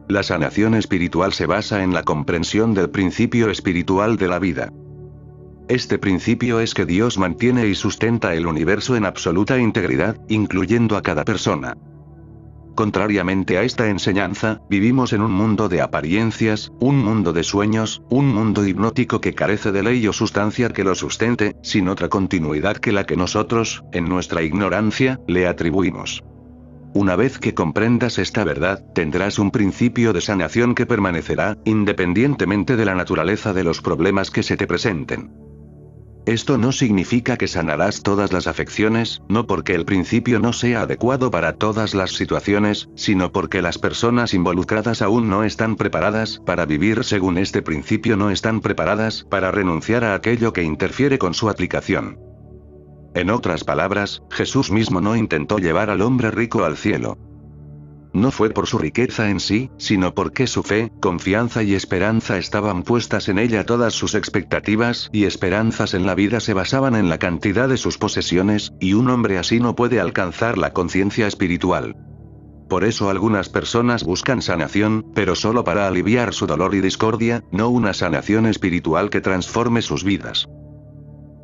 La sanación espiritual se basa en la comprensión del principio espiritual de la vida. Este principio es que Dios mantiene y sustenta el universo en absoluta integridad, incluyendo a cada persona. Contrariamente a esta enseñanza, vivimos en un mundo de apariencias, un mundo de sueños, un mundo hipnótico que carece de ley o sustancia que lo sustente, sin otra continuidad que la que nosotros, en nuestra ignorancia, le atribuimos. Una vez que comprendas esta verdad, tendrás un principio de sanación que permanecerá, independientemente de la naturaleza de los problemas que se te presenten. Esto no significa que sanarás todas las afecciones, no porque el principio no sea adecuado para todas las situaciones, sino porque las personas involucradas aún no están preparadas para vivir según este principio, no están preparadas para renunciar a aquello que interfiere con su aplicación. En otras palabras, Jesús mismo no intentó llevar al hombre rico al cielo. No fue por su riqueza en sí, sino porque su fe, confianza y esperanza estaban puestas en ella. Todas sus expectativas y esperanzas en la vida se basaban en la cantidad de sus posesiones, y un hombre así no puede alcanzar la conciencia espiritual. Por eso algunas personas buscan sanación, pero solo para aliviar su dolor y discordia, no una sanación espiritual que transforme sus vidas.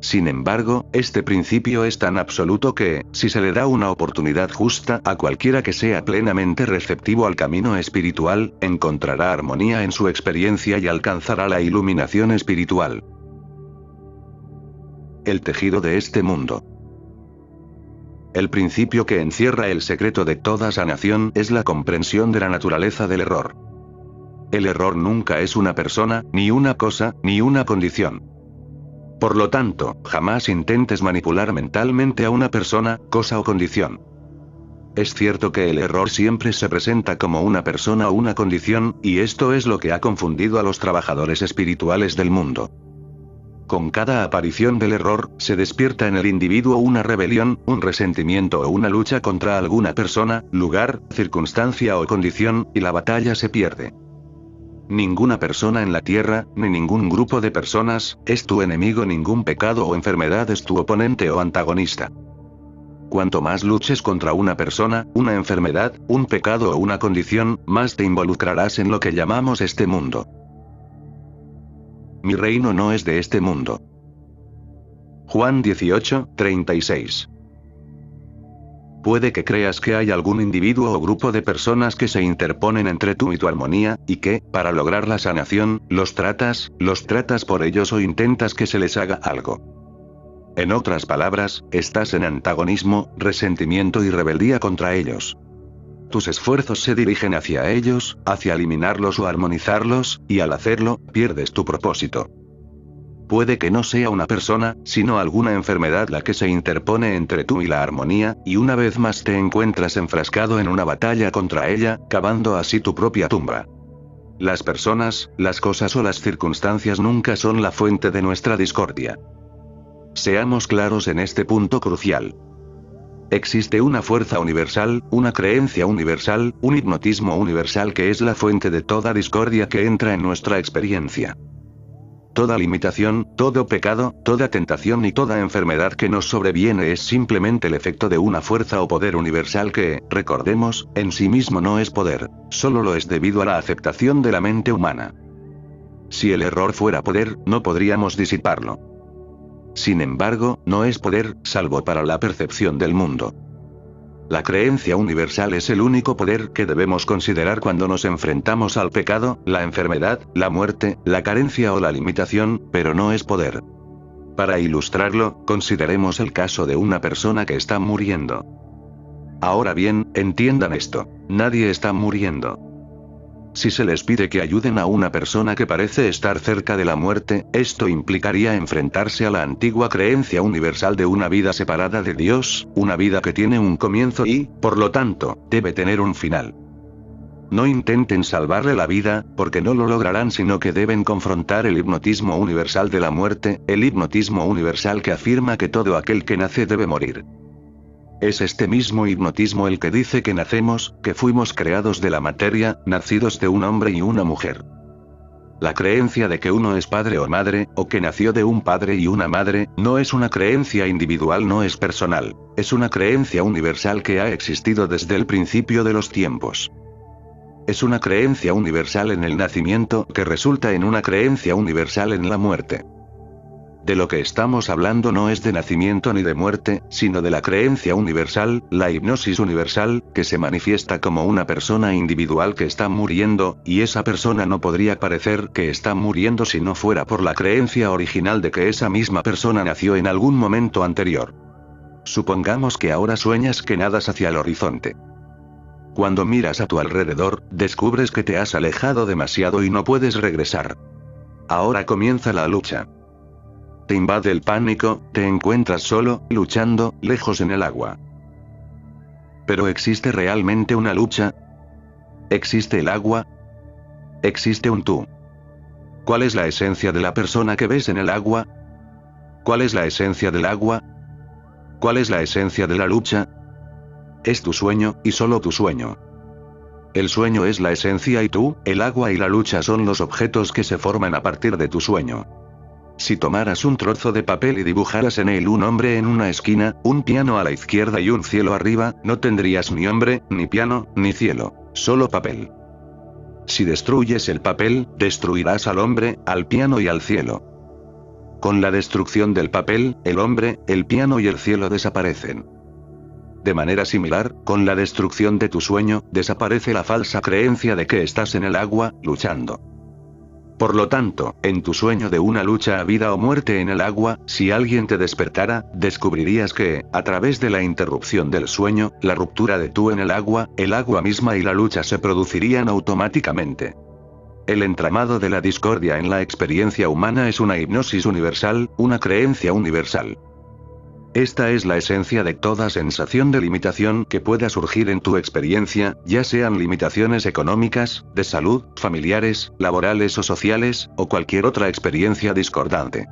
Sin embargo, este principio es tan absoluto que, si se le da una oportunidad justa a cualquiera que sea plenamente receptivo al camino espiritual, encontrará armonía en su experiencia y alcanzará la iluminación espiritual. El tejido de este mundo. El principio que encierra el secreto de toda sanación es la comprensión de la naturaleza del error. El error nunca es una persona, ni una cosa, ni una condición. Por lo tanto, jamás intentes manipular mentalmente a una persona, cosa o condición. Es cierto que el error siempre se presenta como una persona o una condición, y esto es lo que ha confundido a los trabajadores espirituales del mundo. Con cada aparición del error, se despierta en el individuo una rebelión, un resentimiento o una lucha contra alguna persona, lugar, circunstancia o condición, y la batalla se pierde. Ninguna persona en la tierra, ni ningún grupo de personas, es tu enemigo, ningún pecado o enfermedad es tu oponente o antagonista. Cuanto más luches contra una persona, una enfermedad, un pecado o una condición, más te involucrarás en lo que llamamos este mundo. Mi reino no es de este mundo. Juan 18:36. Puede que creas que hay algún individuo o grupo de personas que se interponen entre tú y tu armonía, y que, para lograr la sanación, los tratas por ellos o intentas que se les haga algo. En otras palabras, estás en antagonismo, resentimiento y rebeldía contra ellos. Tus esfuerzos se dirigen hacia ellos, hacia eliminarlos o armonizarlos, y al hacerlo, pierdes tu propósito. Puede que no sea una persona, sino alguna enfermedad la que se interpone entre tú y la armonía, y una vez más te encuentras enfrascado en una batalla contra ella, cavando así tu propia tumba. Las personas, las cosas o las circunstancias nunca son la fuente de nuestra discordia. Seamos claros en este punto crucial. Existe una fuerza universal, una creencia universal, un hipnotismo universal que es la fuente de toda discordia que entra en nuestra experiencia. Toda limitación, todo pecado, toda tentación y toda enfermedad que nos sobreviene es simplemente el efecto de una fuerza o poder universal que, recordemos, en sí mismo no es poder, solo lo es debido a la aceptación de la mente humana. Si el error fuera poder, no podríamos disiparlo. Sin embargo, no es poder, salvo para la percepción del mundo. La creencia universal es el único poder que debemos considerar cuando nos enfrentamos al pecado, la enfermedad, la muerte, la carencia o la limitación, pero no es poder. Para ilustrarlo, consideremos el caso de una persona que está muriendo. Ahora bien, entiendan esto, nadie está muriendo. Si se les pide que ayuden a una persona que parece estar cerca de la muerte, esto implicaría enfrentarse a la antigua creencia universal de una vida separada de Dios, una vida que tiene un comienzo y, por lo tanto, debe tener un final. No intenten salvarle la vida, porque no lo lograrán, sino que deben confrontar el hipnotismo universal de la muerte, el hipnotismo universal que afirma que todo aquel que nace debe morir. Es este mismo hipnotismo el que dice que nacemos, que fuimos creados de la materia, nacidos de un hombre y una mujer. La creencia de que uno es padre o madre, o que nació de un padre y una madre, no es una creencia individual, no es personal, es una creencia universal que ha existido desde el principio de los tiempos. es una creencia universal en el nacimiento que resulta en una creencia universal en la muerte. De lo que estamos hablando no es de nacimiento ni de muerte, sino de la creencia universal, la hipnosis universal, que se manifiesta como una persona individual que está muriendo, y esa persona no podría parecer que está muriendo si no fuera por la creencia original de que esa misma persona nació en algún momento anterior. Supongamos que ahora sueñas que nadas hacia el horizonte. Cuando miras a tu alrededor, descubres que te has alejado demasiado y no puedes regresar. Ahora comienza la lucha. Te invade el pánico, te encuentras solo, luchando, lejos en el agua. ¿Pero existe realmente una lucha? ¿Existe el agua? ¿Existe un tú? ¿Cuál es la esencia de la persona que ves en el agua? ¿Cuál es la esencia del agua? ¿Cuál es la esencia de la lucha? Es tu sueño, y solo tu sueño. El sueño es la esencia y tú, el agua y la lucha son los objetos que se forman a partir de tu sueño. Si tomaras un trozo de papel y dibujaras en él un hombre en una esquina, un piano a la izquierda y un cielo arriba, no tendrías ni hombre, ni piano, ni cielo, solo papel. Si destruyes el papel, destruirás al hombre, al piano y al cielo. Con la destrucción del papel, el hombre, el piano y el cielo desaparecen. De manera similar, con la destrucción de tu sueño, desaparece la falsa creencia de que estás en el agua, luchando. Por lo tanto, en tu sueño de una lucha a vida o muerte en el agua, si alguien te despertara, descubrirías que, a través de la interrupción del sueño, la ruptura de tú en el agua misma y la lucha se producirían automáticamente. El entramado de la discordia en la experiencia humana es una hipnosis universal, una creencia universal. Esta es la esencia de toda sensación de limitación que pueda surgir en tu experiencia, ya sean limitaciones económicas, de salud, familiares, laborales o sociales, o cualquier otra experiencia discordante.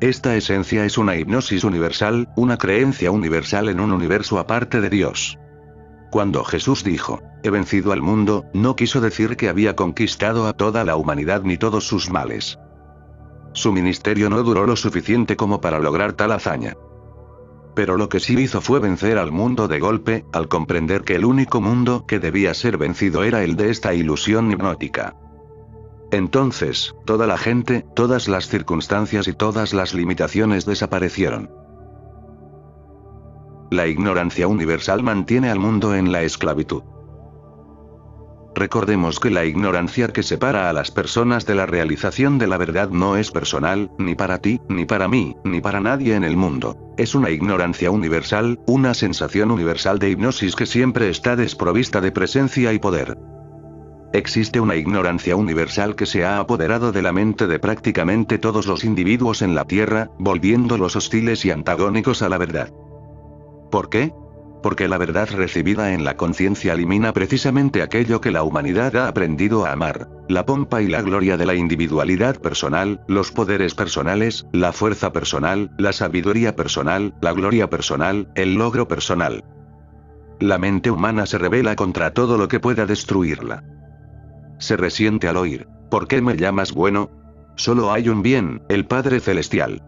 Esta esencia es una hipnosis universal, una creencia universal en un universo aparte de Dios. Cuando Jesús dijo, "He vencido al mundo", no quiso decir que había conquistado a toda la humanidad ni todos sus males. Su ministerio no duró lo suficiente como para lograr tal hazaña. Pero lo que sí hizo fue vencer al mundo de golpe, al comprender que el único mundo que debía ser vencido era el de esta ilusión hipnótica. Entonces, toda la gente, todas las circunstancias y todas las limitaciones desaparecieron. La ignorancia universal mantiene al mundo en la esclavitud. Recordemos que la ignorancia que separa a las personas de la realización de la verdad no es personal, ni para ti, ni para mí, ni para nadie en el mundo. Es una ignorancia universal, una sensación universal de hipnosis que siempre está desprovista de presencia y poder. Existe una ignorancia universal que se ha apoderado de la mente de prácticamente todos los individuos en la Tierra, volviéndolos hostiles y antagónicos a la verdad. ¿Por qué? Porque la verdad recibida en la conciencia elimina precisamente aquello que la humanidad ha aprendido a amar: la pompa y la gloria de la individualidad personal, los poderes personales, la fuerza personal, la sabiduría personal, la gloria personal, el logro personal. La mente humana se rebela contra todo lo que pueda destruirla. Se resiente al oír: ¿por qué me llamas bueno? Solo hay un bien, el Padre Celestial.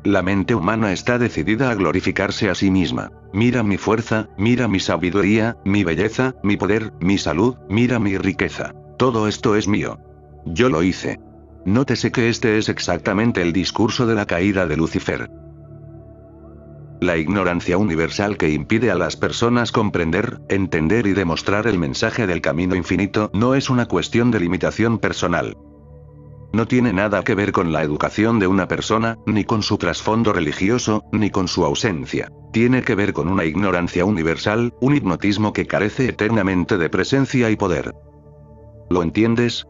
La mente humana está decidida a glorificarse a sí misma. Mira mi fuerza, mira mi sabiduría, mi belleza, mi poder, mi salud, mira mi riqueza. Todo esto es mío. Yo lo hice. Nótese que este es exactamente el discurso de la caída de Lucifer. La ignorancia universal que impide a las personas comprender, entender y demostrar el mensaje del camino infinito no es una cuestión de limitación personal. No tiene nada que ver con la educación de una persona, ni con su trasfondo religioso, ni con su ausencia. Tiene que ver con una ignorancia universal, un hipnotismo que carece eternamente de presencia y poder. ¿Lo entiendes?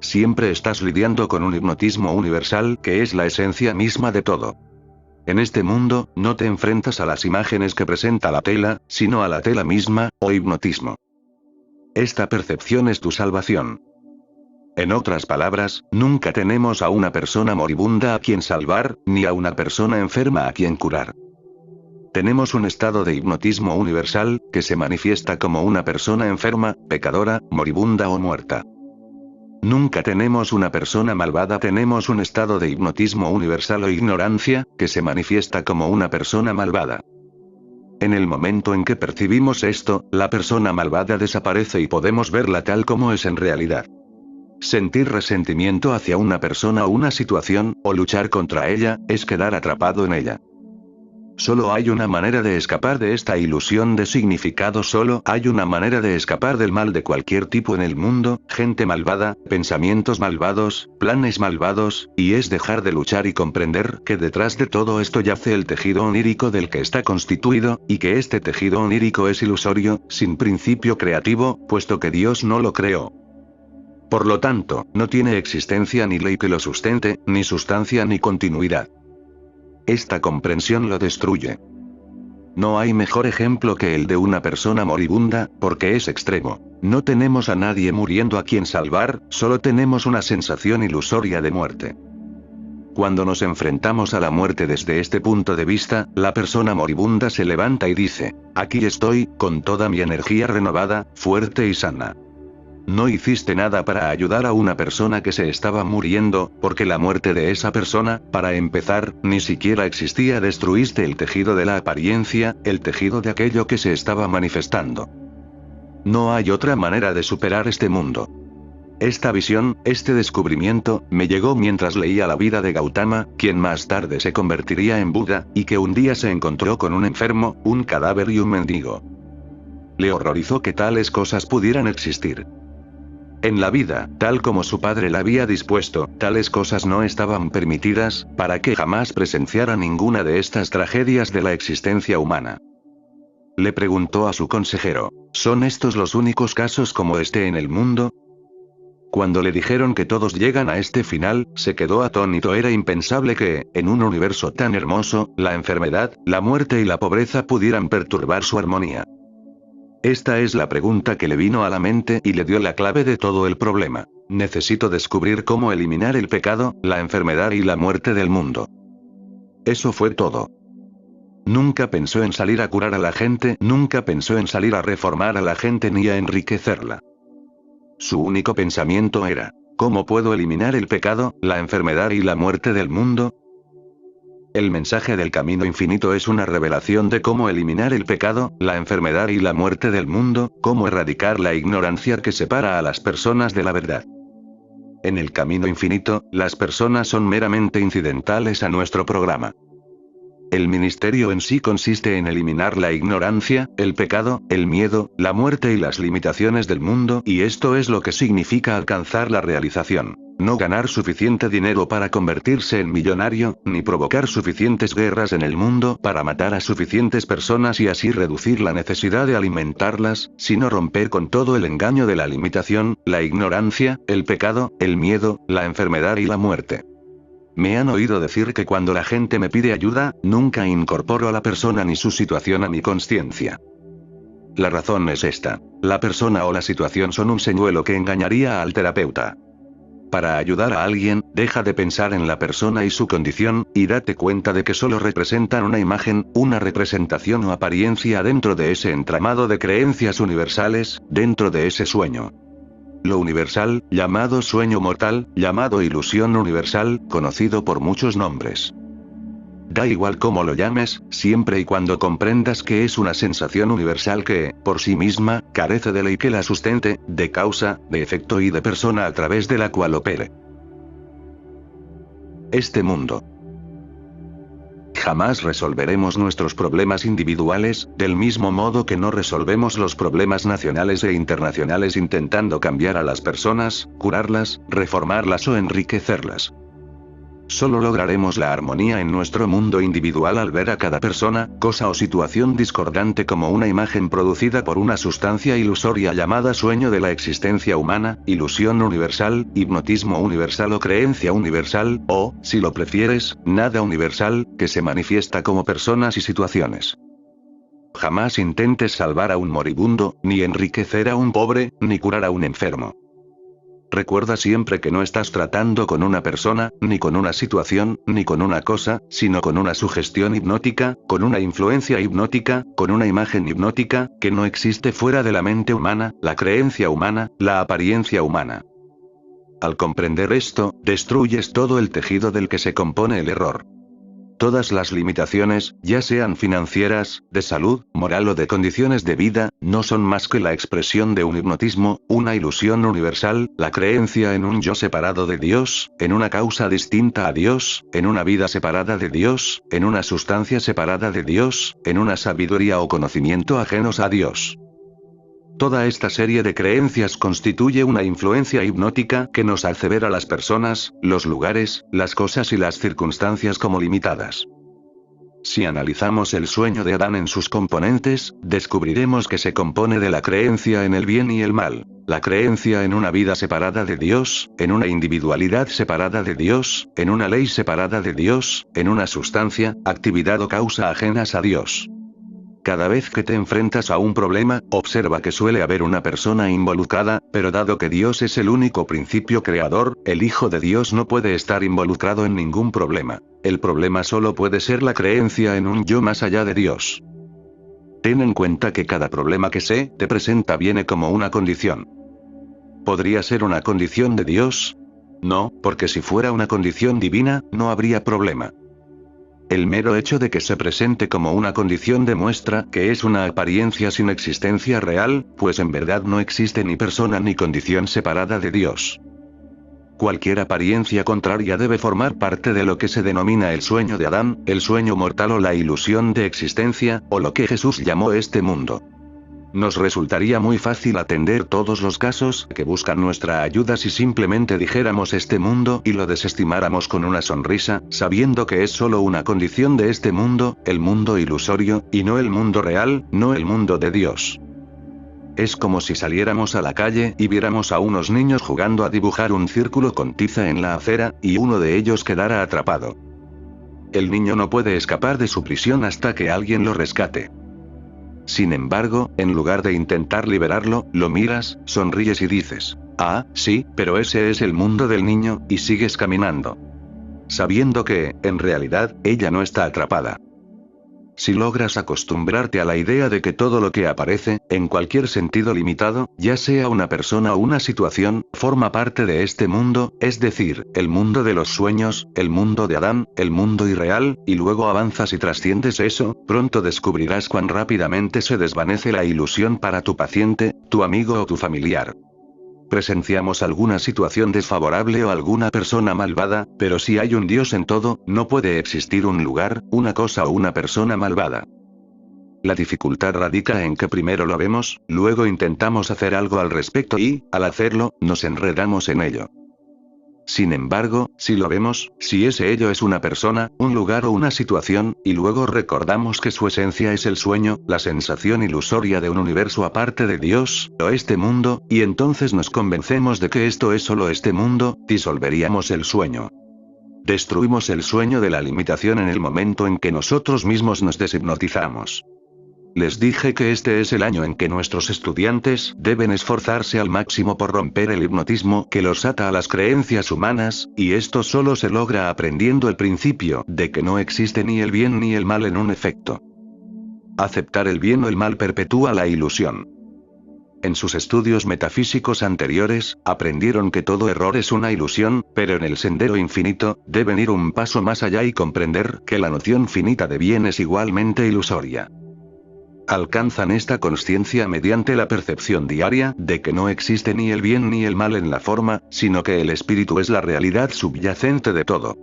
Siempre estás lidiando con un hipnotismo universal que es la esencia misma de todo. En este mundo, no te enfrentas a las imágenes que presenta la tela, sino a la tela misma, o hipnotismo. Esta percepción es tu salvación. En otras palabras, nunca tenemos a una persona moribunda a quien salvar, ni a una persona enferma a quien curar. Tenemos un estado de hipnotismo universal, que se manifiesta como una persona enferma, pecadora, moribunda o muerta. Nunca tenemos una persona malvada, tenemos un estado de hipnotismo universal o ignorancia, que se manifiesta como una persona malvada. En el momento en que percibimos esto, la persona malvada desaparece y podemos verla tal como es en realidad. Sentir resentimiento hacia una persona o una situación, o luchar contra ella, es quedar atrapado en ella. Solo hay una manera de escapar de esta ilusión de significado, solo hay una manera de escapar del mal de cualquier tipo en el mundo, gente malvada, pensamientos malvados, planes malvados, y es dejar de luchar y comprender que detrás de todo esto yace el tejido onírico del que está constituido, y que este tejido onírico es ilusorio, sin principio creativo, puesto que Dios no lo creó. Por lo tanto, no tiene existencia ni ley que lo sustente, ni sustancia ni continuidad. Esta comprensión lo destruye. No hay mejor ejemplo que el de una persona moribunda, porque es extremo. No tenemos a nadie muriendo a quien salvar, solo tenemos una sensación ilusoria de muerte. Cuando nos enfrentamos a la muerte desde este punto de vista, la persona moribunda se levanta y dice: aquí estoy, con toda mi energía renovada, fuerte y sana. No hiciste nada para ayudar a una persona que se estaba muriendo, porque la muerte de esa persona, para empezar, ni siquiera existía. Destruiste el tejido de la apariencia, el tejido de aquello que se estaba manifestando. No hay otra manera de superar este mundo. Esta visión, este descubrimiento, me llegó mientras leía la vida de Gautama, quien más tarde se convertiría en Buda, y que un día se encontró con un enfermo, un cadáver y un mendigo. Le horrorizó que tales cosas pudieran existir. En la vida, tal como su padre la había dispuesto, tales cosas no estaban permitidas, para que jamás presenciara ninguna de estas tragedias de la existencia humana. Le preguntó a su consejero: ¿son estos los únicos casos como este en el mundo? Cuando le dijeron que todos llegan a este final, se quedó atónito. Era impensable que, en un universo tan hermoso, la enfermedad, la muerte y la pobreza pudieran perturbar su armonía. Esta es la pregunta que le vino a la mente y le dio la clave de todo el problema. Necesito descubrir cómo eliminar el pecado, la enfermedad y la muerte del mundo. Eso fue todo. Nunca pensó en salir a curar a la gente, nunca pensó en salir a reformar a la gente ni a enriquecerla. Su único pensamiento era: ¿cómo puedo eliminar el pecado, la enfermedad y la muerte del mundo? El mensaje del camino infinito es una revelación de cómo eliminar el pecado, la enfermedad y la muerte del mundo, cómo erradicar la ignorancia que separa a las personas de la verdad. En el camino infinito, las personas son meramente incidentales a nuestro programa. El ministerio en sí consiste en eliminar la ignorancia, el pecado, el miedo, la muerte y las limitaciones del mundo, y esto es lo que significa alcanzar la realización. No ganar suficiente dinero para convertirse en millonario, ni provocar suficientes guerras en el mundo para matar a suficientes personas y así reducir la necesidad de alimentarlas, sino romper con todo el engaño de la limitación, la ignorancia, el pecado, el miedo, la enfermedad y la muerte. Me han oído decir que cuando la gente me pide ayuda, nunca incorporo a la persona ni su situación a mi consciencia. La razón es esta: la persona o la situación son un señuelo que engañaría al terapeuta. Para ayudar a alguien, deja de pensar en la persona y su condición, y date cuenta de que solo representan una imagen, una representación o apariencia dentro de ese entramado de creencias universales, dentro de ese sueño. Lo universal, llamado sueño mortal, llamado ilusión universal, conocido por muchos nombres. Da igual cómo lo llames, siempre y cuando comprendas que es una sensación universal que, por sí misma, carece de ley que la sustente, de causa, de efecto y de persona a través de la cual opere. Este mundo. Jamás resolveremos nuestros problemas individuales, del mismo modo que no resolvemos los problemas nacionales e internacionales intentando cambiar a las personas, curarlas, reformarlas o enriquecerlas. Solo lograremos la armonía en nuestro mundo individual al ver a cada persona, cosa o situación discordante como una imagen producida por una sustancia ilusoria llamada sueño de la existencia humana, ilusión universal, hipnotismo universal o creencia universal, o, si lo prefieres, nada universal, que se manifiesta como personas y situaciones. Jamás intentes salvar a un moribundo, ni enriquecer a un pobre, ni curar a un enfermo. Recuerda siempre que no estás tratando con una persona, ni con una situación, ni con una cosa, sino con una sugestión hipnótica, con una influencia hipnótica, con una imagen hipnótica, que no existe fuera de la mente humana, la creencia humana, la apariencia humana. Al comprender esto, destruyes todo el tejido del que se compone el error. Todas las limitaciones, ya sean financieras, de salud, moral o de condiciones de vida, no son más que la expresión de un hipnotismo, una ilusión universal, la creencia en un yo separado de Dios, en una causa distinta a Dios, en una vida separada de Dios, en una sustancia separada de Dios, en una sabiduría o conocimiento ajenos a Dios. Toda esta serie de creencias constituye una influencia hipnótica que nos hace ver a las personas, los lugares, las cosas y las circunstancias como limitadas. Si analizamos el sueño de Adán en sus componentes, descubriremos que se compone de la creencia en el bien y el mal, la creencia en una vida separada de Dios, en una individualidad separada de Dios, en una ley separada de Dios, en una sustancia, actividad o causa ajenas a Dios. Cada vez que te enfrentas a un problema, observa que suele haber una persona involucrada, pero dado que Dios es el único principio creador, el Hijo de Dios no puede estar involucrado en ningún problema. El problema solo puede ser la creencia en un yo más allá de Dios. Ten en cuenta que cada problema que se te presenta viene como una condición. ¿Podría ser una condición de Dios? No, porque si fuera una condición divina, no habría problema. El mero hecho de que se presente como una condición demuestra que es una apariencia sin existencia real, pues en verdad no existe ni persona ni condición separada de Dios. Cualquier apariencia contraria debe formar parte de lo que se denomina el sueño de Adán, el sueño mortal o la ilusión de existencia, o lo que Jesús llamó este mundo. Nos resultaría muy fácil atender todos los casos que buscan nuestra ayuda si simplemente dijéramos este mundo y lo desestimáramos con una sonrisa, sabiendo que es solo una condición de este mundo, el mundo ilusorio, y no el mundo real, no el mundo de Dios. Es como si saliéramos a la calle y viéramos a unos niños jugando a dibujar un círculo con tiza en la acera, y uno de ellos quedara atrapado. El niño no puede escapar de su prisión hasta que alguien lo rescate. Sin embargo, en lugar de intentar liberarlo, lo miras, sonríes y dices, ah, sí, pero ese es el mundo del niño, y sigues caminando. Sabiendo que, en realidad, ella no está atrapada. Si logras acostumbrarte a la idea de que todo lo que aparece, en cualquier sentido limitado, ya sea una persona o una situación, forma parte de este mundo, es decir, el mundo de los sueños, el mundo de Adán, el mundo irreal, y luego avanzas y trasciendes eso, pronto descubrirás cuán rápidamente se desvanece la ilusión para tu paciente, tu amigo o tu familiar. Presenciamos alguna situación desfavorable o alguna persona malvada, pero si hay un Dios en todo, no puede existir un lugar, una cosa o una persona malvada. La dificultad radica en que primero lo vemos, luego intentamos hacer algo al respecto y, al hacerlo, nos enredamos en ello. Sin embargo, si lo vemos, si ese ello es una persona, un lugar o una situación, y luego recordamos que su esencia es el sueño, la sensación ilusoria de un universo aparte de Dios, o este mundo, y entonces nos convencemos de que esto es solo este mundo, disolveríamos el sueño. Destruimos el sueño de la limitación en el momento en que nosotros mismos nos deshipnotizamos. Les dije que este es el año en que nuestros estudiantes deben esforzarse al máximo por romper el hipnotismo que los ata a las creencias humanas, y esto solo se logra aprendiendo el principio de que no existe ni el bien ni el mal en un efecto. Aceptar el bien o el mal perpetúa la ilusión. En sus estudios metafísicos anteriores, aprendieron que todo error es una ilusión, pero en el sendero infinito, deben ir un paso más allá y comprender que la noción finita de bien es igualmente ilusoria. Alcanzan esta consciencia mediante la percepción diaria de que no existe ni el bien ni el mal en la forma, sino que el espíritu es la realidad subyacente de todo.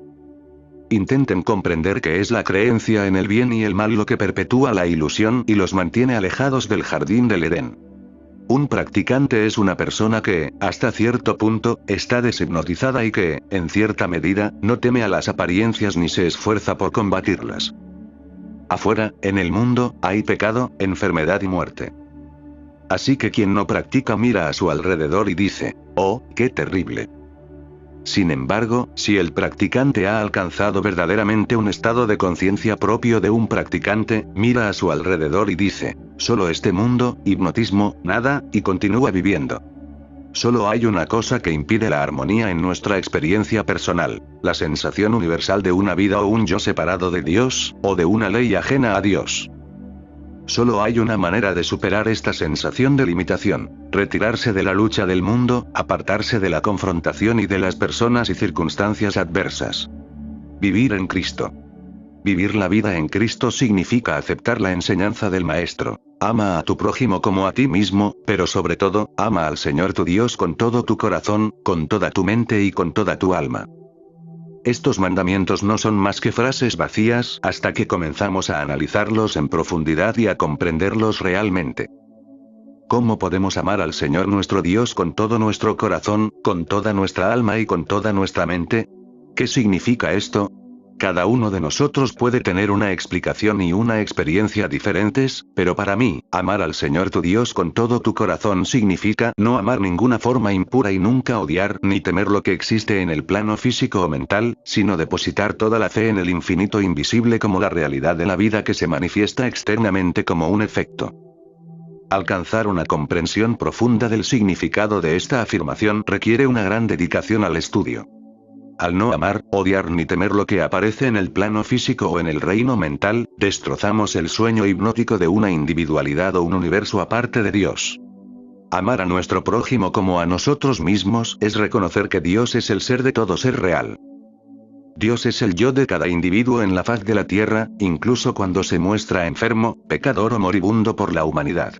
Intenten comprender que es la creencia en el bien y el mal lo que perpetúa la ilusión y los mantiene alejados del jardín del Edén. Un practicante es una persona que, hasta cierto punto, está deshipnotizada y que, en cierta medida, no teme a las apariencias ni se esfuerza por combatirlas. Afuera, en el mundo, hay pecado, enfermedad y muerte. Así que quien no practica mira a su alrededor y dice, oh, qué terrible. Sin embargo, si el practicante ha alcanzado verdaderamente un estado de conciencia propio de un practicante, mira a su alrededor y dice, solo este mundo, hipnotismo, nada, y continúa viviendo. Solo hay una cosa que impide la armonía en nuestra experiencia personal, la sensación universal de una vida o un yo separado de Dios, o de una ley ajena a Dios. Solo hay una manera de superar esta sensación de limitación, retirarse de la lucha del mundo, apartarse de la confrontación y de las personas y circunstancias adversas. Vivir en Cristo. Vivir la vida en Cristo significa aceptar la enseñanza del Maestro. Ama a tu prójimo como a ti mismo, pero sobre todo, ama al Señor tu Dios con todo tu corazón, con toda tu mente y con toda tu alma. Estos mandamientos no son más que frases vacías hasta que comenzamos a analizarlos en profundidad y a comprenderlos realmente. ¿Cómo podemos amar al Señor nuestro Dios con todo nuestro corazón, con toda nuestra alma y con toda nuestra mente? ¿Qué significa esto? Cada uno de nosotros puede tener una explicación y una experiencia diferentes, pero para mí, amar al Señor tu Dios con todo tu corazón significa no amar ninguna forma impura y nunca odiar ni temer lo que existe en el plano físico o mental, sino depositar toda la fe en el infinito invisible como la realidad de la vida que se manifiesta externamente como un efecto. Alcanzar una comprensión profunda del significado de esta afirmación requiere una gran dedicación al estudio. Al no amar, odiar ni temer lo que aparece en el plano físico o en el reino mental, destrozamos el sueño hipnótico de una individualidad o un universo aparte de Dios. Amar a nuestro prójimo como a nosotros mismos es reconocer que Dios es el ser de todo ser real. Dios es el yo de cada individuo en la faz de la tierra, incluso cuando se muestra enfermo, pecador o moribundo por la humanidad.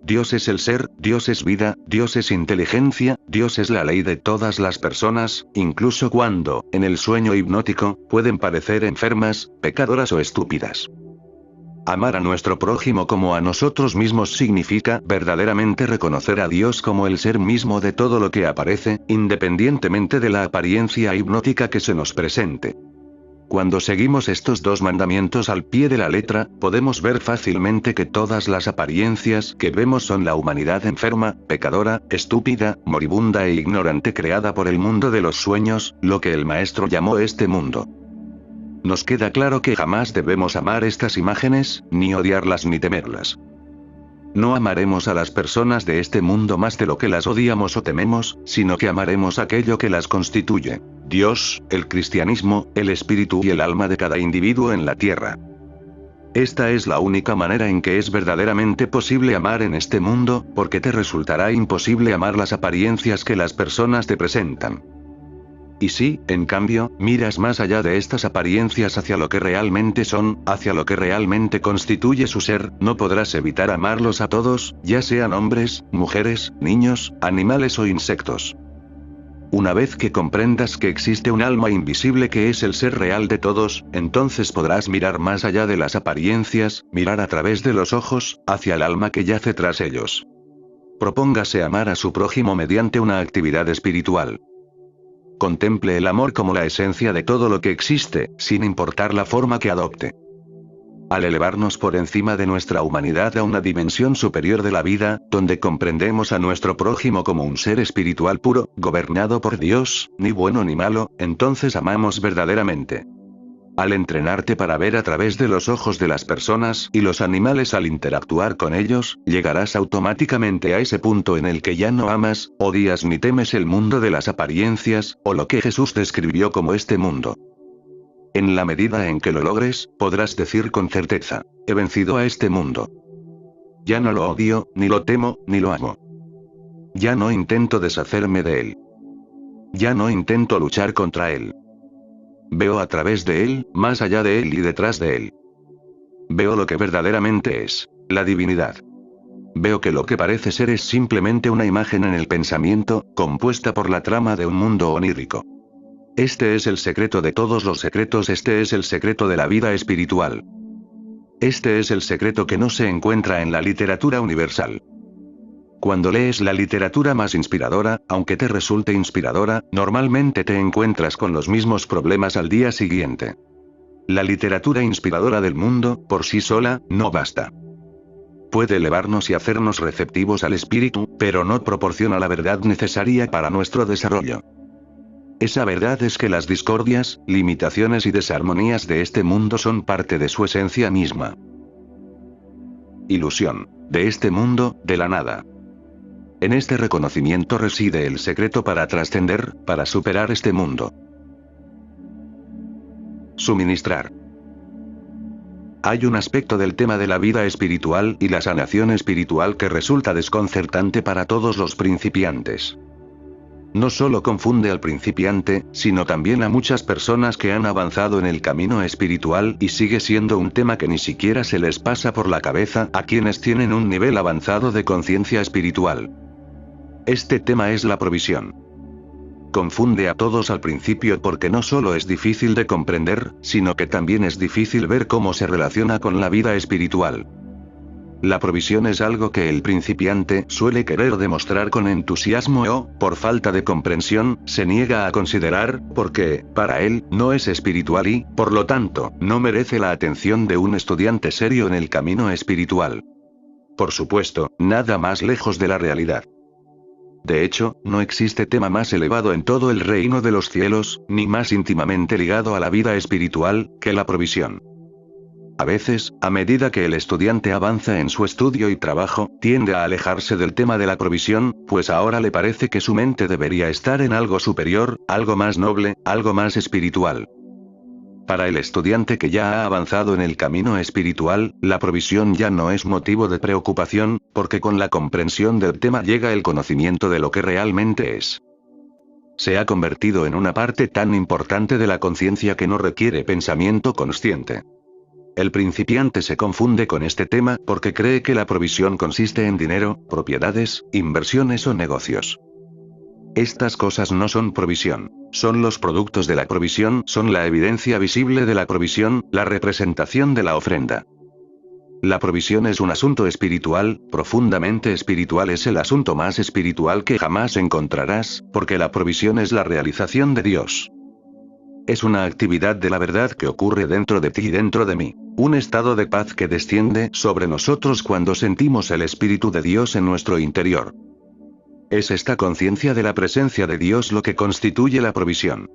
Dios es el ser, Dios es vida, Dios es inteligencia, Dios es la ley de todas las personas, incluso cuando, en el sueño hipnótico, pueden parecer enfermas, pecadoras o estúpidas. Amar a nuestro prójimo como a nosotros mismos significa verdaderamente reconocer a Dios como el ser mismo de todo lo que aparece, independientemente de la apariencia hipnótica que se nos presente. Cuando seguimos estos dos mandamientos al pie de la letra, podemos ver fácilmente que todas las apariencias que vemos son la humanidad enferma, pecadora, estúpida, moribunda e ignorante creada por el mundo de los sueños, lo que el Maestro llamó este mundo. Nos queda claro que jamás debemos amar estas imágenes, ni odiarlas ni temerlas. No amaremos a las personas de este mundo más de lo que las odiamos o tememos, sino que amaremos aquello que las constituye: Dios, el cristianismo, el espíritu y el alma de cada individuo en la tierra. Esta es la única manera en que es verdaderamente posible amar en este mundo, porque te resultará imposible amar las apariencias que las personas te presentan. Y si, en cambio, miras más allá de estas apariencias hacia lo que realmente son, hacia lo que realmente constituye su ser, no podrás evitar amarlos a todos, ya sean hombres, mujeres, niños, animales o insectos. Una vez que comprendas que existe un alma invisible que es el ser real de todos, entonces podrás mirar más allá de las apariencias, mirar a través de los ojos, hacia el alma que yace tras ellos. Propóngase amar a su prójimo mediante una actividad espiritual. Contemple el amor como la esencia de todo lo que existe, sin importar la forma que adopte. Al elevarnos por encima de nuestra humanidad a una dimensión superior de la vida, donde comprendemos a nuestro prójimo como un ser espiritual puro, gobernado por Dios, ni bueno ni malo, entonces amamos verdaderamente. Al entrenarte para ver a través de los ojos de las personas y los animales al interactuar con ellos, llegarás automáticamente a ese punto en el que ya no amas, odias ni temes el mundo de las apariencias, o lo que Jesús describió como este mundo. En la medida en que lo logres, podrás decir con certeza: he vencido a este mundo. Ya no lo odio, ni lo temo, ni lo amo. Ya no intento deshacerme de él. Ya no intento luchar contra él. Veo a través de él, más allá de él y detrás de él. Veo lo que verdaderamente es, la divinidad. Veo que lo que parece ser es simplemente una imagen en el pensamiento, compuesta por la trama de un mundo onírico. Este es el secreto de todos los secretos, este es el secreto de la vida espiritual. Este es el secreto que no se encuentra en la literatura universal. Cuando lees la literatura más inspiradora, aunque te resulte inspiradora, normalmente te encuentras con los mismos problemas al día siguiente. La literatura inspiradora del mundo, por sí sola, no basta. Puede elevarnos y hacernos receptivos al espíritu, pero no proporciona la verdad necesaria para nuestro desarrollo. Esa verdad es que las discordias, limitaciones y desarmonías de este mundo son parte de su esencia misma. Ilusión. De este mundo, de la nada. En este reconocimiento reside el secreto para trascender, para superar este mundo. Suministrar. Hay un aspecto del tema de la vida espiritual y la sanación espiritual que resulta desconcertante para todos los principiantes. No solo confunde al principiante, sino también a muchas personas que han avanzado en el camino espiritual y sigue siendo un tema que ni siquiera se les pasa por la cabeza a quienes tienen un nivel avanzado de conciencia espiritual. Este tema es la provisión. Confunde a todos al principio porque no solo es difícil de comprender, sino que también es difícil ver cómo se relaciona con la vida espiritual. La provisión es algo que el principiante suele querer demostrar con entusiasmo o, por falta de comprensión, se niega a considerar, porque, para él, no es espiritual y, por lo tanto, no merece la atención de un estudiante serio en el camino espiritual. Por supuesto, nada más lejos de la realidad. De hecho, no existe tema más elevado en todo el reino de los cielos, ni más íntimamente ligado a la vida espiritual, que la provisión. A veces, a medida que el estudiante avanza en su estudio y trabajo, tiende a alejarse del tema de la provisión, pues ahora le parece que su mente debería estar en algo superior, algo más noble, algo más espiritual. Para el estudiante que ya ha avanzado en el camino espiritual, la provisión ya no es motivo de preocupación, porque con la comprensión del tema llega el conocimiento de lo que realmente es. Se ha convertido en una parte tan importante de la conciencia que no requiere pensamiento consciente. El principiante se confunde con este tema porque cree que la provisión consiste en dinero, propiedades, inversiones o negocios. Estas cosas no son provisión. Son los productos de la provisión, son la evidencia visible de la provisión, la representación de la ofrenda. La provisión es un asunto espiritual, profundamente espiritual, es el asunto más espiritual que jamás encontrarás, porque la provisión es la realización de Dios. Es una actividad de la verdad que ocurre dentro de ti y dentro de mí. Un estado de paz que desciende sobre nosotros cuando sentimos el Espíritu de Dios en nuestro interior. Es esta conciencia de la presencia de Dios lo que constituye la provisión.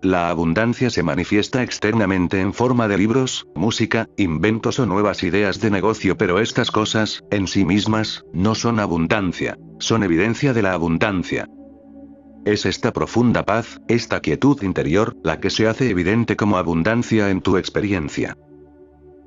La abundancia se manifiesta externamente en forma de libros, música, inventos o nuevas ideas de negocio, pero estas cosas, en sí mismas, no son abundancia, son evidencia de la abundancia. Es esta profunda paz, esta quietud interior, la que se hace evidente como abundancia en tu experiencia.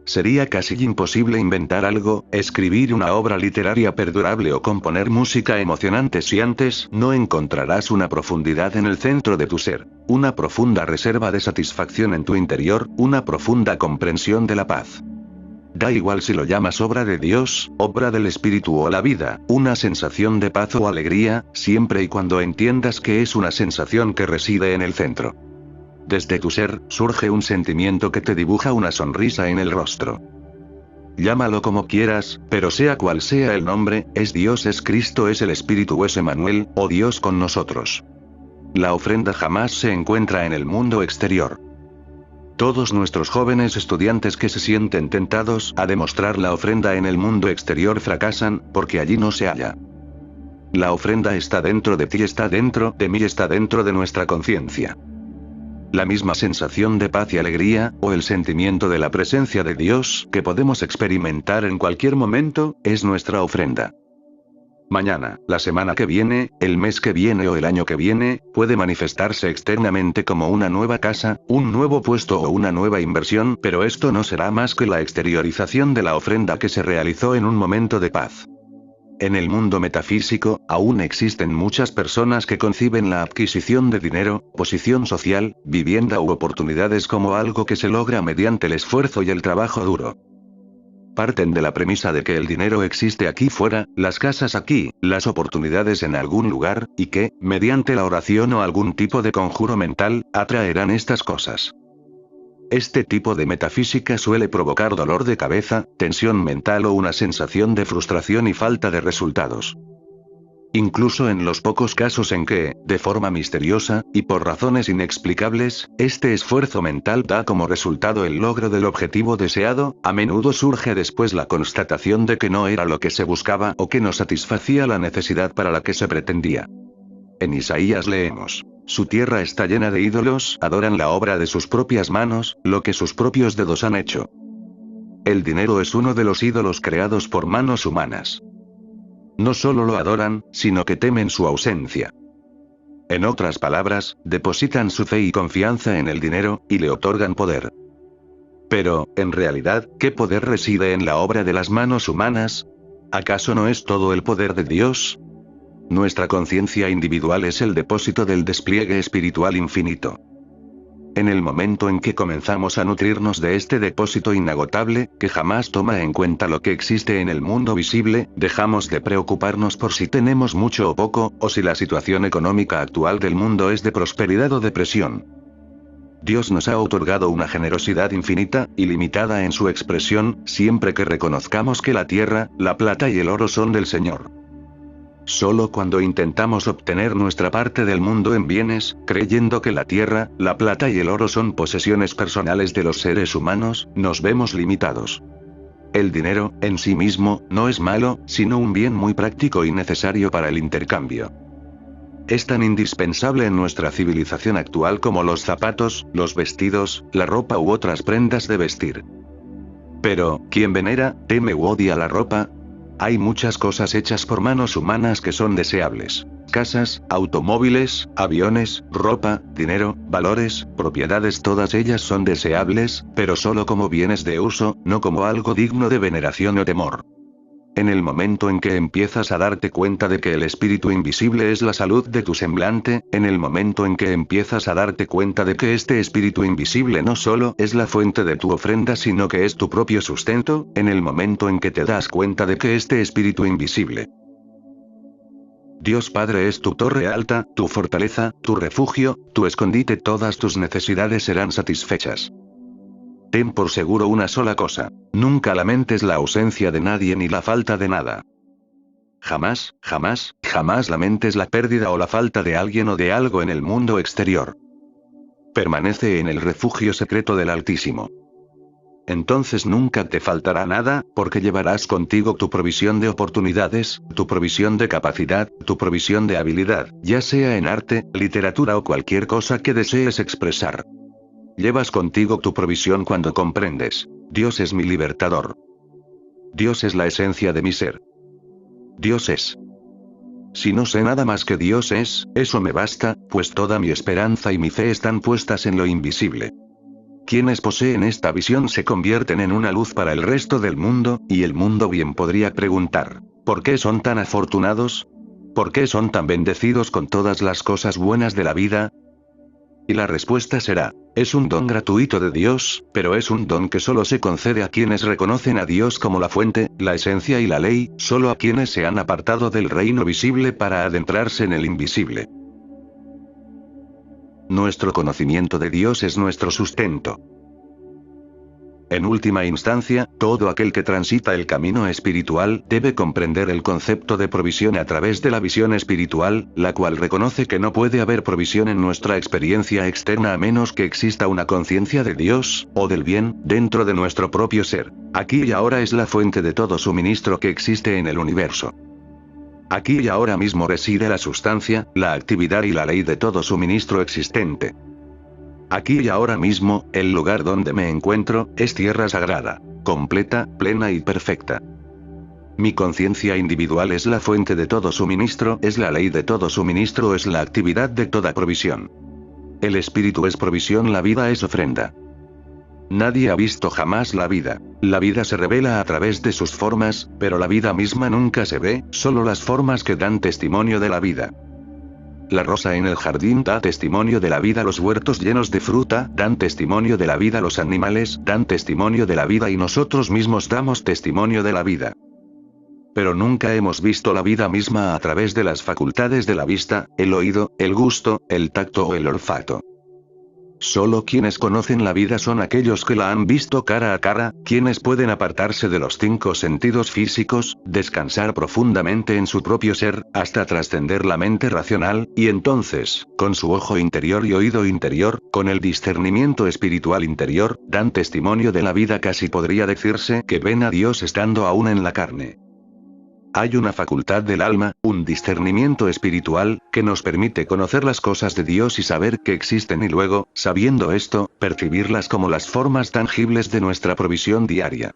Sería casi imposible inventar algo, escribir una obra literaria perdurable o componer música emocionante si antes no encontrarás una profundidad en el centro de tu ser, una profunda reserva de satisfacción en tu interior, una profunda comprensión de la paz. Da igual si lo llamas obra de Dios, obra del Espíritu o la vida, una sensación de paz o alegría, siempre y cuando entiendas que es una sensación que reside en el centro. Desde tu ser, surge un sentimiento que te dibuja una sonrisa en el rostro. Llámalo como quieras, pero sea cual sea el nombre, es Dios, es Cristo, es el Espíritu o es Emmanuel, o Dios con nosotros. La ofrenda jamás se encuentra en el mundo exterior. Todos nuestros jóvenes estudiantes que se sienten tentados a demostrar la ofrenda en el mundo exterior fracasan, porque allí no se halla. La ofrenda está dentro de ti, está dentro de mí, está dentro de nuestra conciencia. La misma sensación de paz y alegría, o el sentimiento de la presencia de Dios, que podemos experimentar en cualquier momento, es nuestra ofrenda. Mañana, la semana que viene, el mes que viene o el año que viene, puede manifestarse externamente como una nueva casa, un nuevo puesto o una nueva inversión, pero esto no será más que la exteriorización de la ofrenda que se realizó en un momento de paz. En el mundo metafísico, aún existen muchas personas que conciben la adquisición de dinero, posición social, vivienda u oportunidades como algo que se logra mediante el esfuerzo y el trabajo duro. Parten de la premisa de que el dinero existe aquí fuera, las casas aquí, las oportunidades en algún lugar, y que, mediante la oración o algún tipo de conjuro mental, atraerán estas cosas. Este tipo de metafísica suele provocar dolor de cabeza, tensión mental o una sensación de frustración y falta de resultados. Incluso en los pocos casos en que, de forma misteriosa, y por razones inexplicables, este esfuerzo mental da como resultado el logro del objetivo deseado, a menudo surge después la constatación de que no era lo que se buscaba o que no satisfacía la necesidad para la que se pretendía. En Isaías leemos: su tierra está llena de ídolos, adoran la obra de sus propias manos, lo que sus propios dedos han hecho. El dinero es uno de los ídolos creados por manos humanas. No solo lo adoran, sino que temen su ausencia. En otras palabras, depositan su fe y confianza en el dinero, y le otorgan poder. Pero, en realidad, ¿qué poder reside en la obra de las manos humanas? ¿Acaso no es todo el poder de Dios? Nuestra conciencia individual es el depósito del despliegue espiritual infinito. En el momento en que comenzamos a nutrirnos de este depósito inagotable, que jamás toma en cuenta lo que existe en el mundo visible, dejamos de preocuparnos por si tenemos mucho o poco, o si la situación económica actual del mundo es de prosperidad o depresión. Dios nos ha otorgado una generosidad infinita, ilimitada en su expresión, siempre que reconozcamos que la tierra, la plata y el oro son del Señor. Solo cuando intentamos obtener nuestra parte del mundo en bienes, creyendo que la tierra, la plata y el oro son posesiones personales de los seres humanos, nos vemos limitados. El dinero, en sí mismo, no es malo, sino un bien muy práctico y necesario para el intercambio. Es tan indispensable en nuestra civilización actual como los zapatos, los vestidos, la ropa u otras prendas de vestir. Pero, ¿quién venera, teme u odia la ropa? Hay muchas cosas hechas por manos humanas que son deseables. Casas, automóviles, aviones, ropa, dinero, valores, propiedades, todas ellas son deseables, pero solo como bienes de uso, no como algo digno de veneración o temor. En el momento en que empiezas a darte cuenta de que el espíritu invisible es la salud de tu semblante, en el momento en que empiezas a darte cuenta de que este espíritu invisible no solo es la fuente de tu ofrenda sino que es tu propio sustento, en el momento en que te das cuenta de que este espíritu invisible, Dios Padre, es tu torre alta, tu fortaleza, tu refugio, tu escondite, todas tus necesidades serán satisfechas. Ten por seguro una sola cosa: nunca lamentes la ausencia de nadie ni la falta de nada. Jamás, jamás, jamás lamentes la pérdida o la falta de alguien o de algo en el mundo exterior. Permanece en el refugio secreto del Altísimo. Entonces nunca te faltará nada, porque llevarás contigo tu provisión de oportunidades, tu provisión de capacidad, tu provisión de habilidad, ya sea en arte, literatura o cualquier cosa que desees expresar. Llevas contigo tu provisión cuando comprendes: Dios es mi libertador. Dios es la esencia de mi ser. Dios es. Si no sé nada más que Dios es, eso me basta, pues toda mi esperanza y mi fe están puestas en lo invisible. Quienes poseen esta visión se convierten en una luz para el resto del mundo, y el mundo bien podría preguntar: ¿por qué son tan afortunados? ¿Por qué son tan bendecidos con todas las cosas buenas de la vida? Y la respuesta será: es un don gratuito de Dios, pero es un don que solo se concede a quienes reconocen a Dios como la fuente, la esencia y la ley, solo a quienes se han apartado del reino visible para adentrarse en el invisible. Nuestro conocimiento de Dios es nuestro sustento. En última instancia, todo aquel que transita el camino espiritual debe comprender el concepto de provisión a través de la visión espiritual, la cual reconoce que no puede haber provisión en nuestra experiencia externa a menos que exista una conciencia de Dios, o del bien, dentro de nuestro propio ser. Aquí y ahora es la fuente de todo suministro que existe en el universo. Aquí y ahora mismo reside la sustancia, la actividad y la ley de todo suministro existente. Aquí y ahora mismo, el lugar donde me encuentro, es tierra sagrada, completa, plena y perfecta. Mi conciencia individual es la fuente de todo suministro, es la ley de todo suministro, es la actividad de toda provisión. El espíritu es provisión, la vida es ofrenda. Nadie ha visto jamás la vida. La vida se revela a través de sus formas, pero la vida misma nunca se ve, solo las formas que dan testimonio de la vida. La rosa en el jardín da testimonio de la vida, los huertos llenos de fruta dan testimonio de la vida, los animales dan testimonio de la vida y nosotros mismos damos testimonio de la vida. Pero nunca hemos visto la vida misma a través de las facultades de la vista, el oído, el gusto, el tacto o el olfato. Solo quienes conocen la vida son aquellos que la han visto cara a cara, quienes pueden apartarse de los 5 sentidos físicos, descansar profundamente en su propio ser, hasta trascender la mente racional, y entonces, con su ojo interior y oído interior, con el discernimiento espiritual interior, dan testimonio de la vida. Casi podría decirse que ven a Dios estando aún en la carne. Hay una facultad del alma, un discernimiento espiritual, que nos permite conocer las cosas de Dios y saber que existen y luego, sabiendo esto, percibirlas como las formas tangibles de nuestra provisión diaria.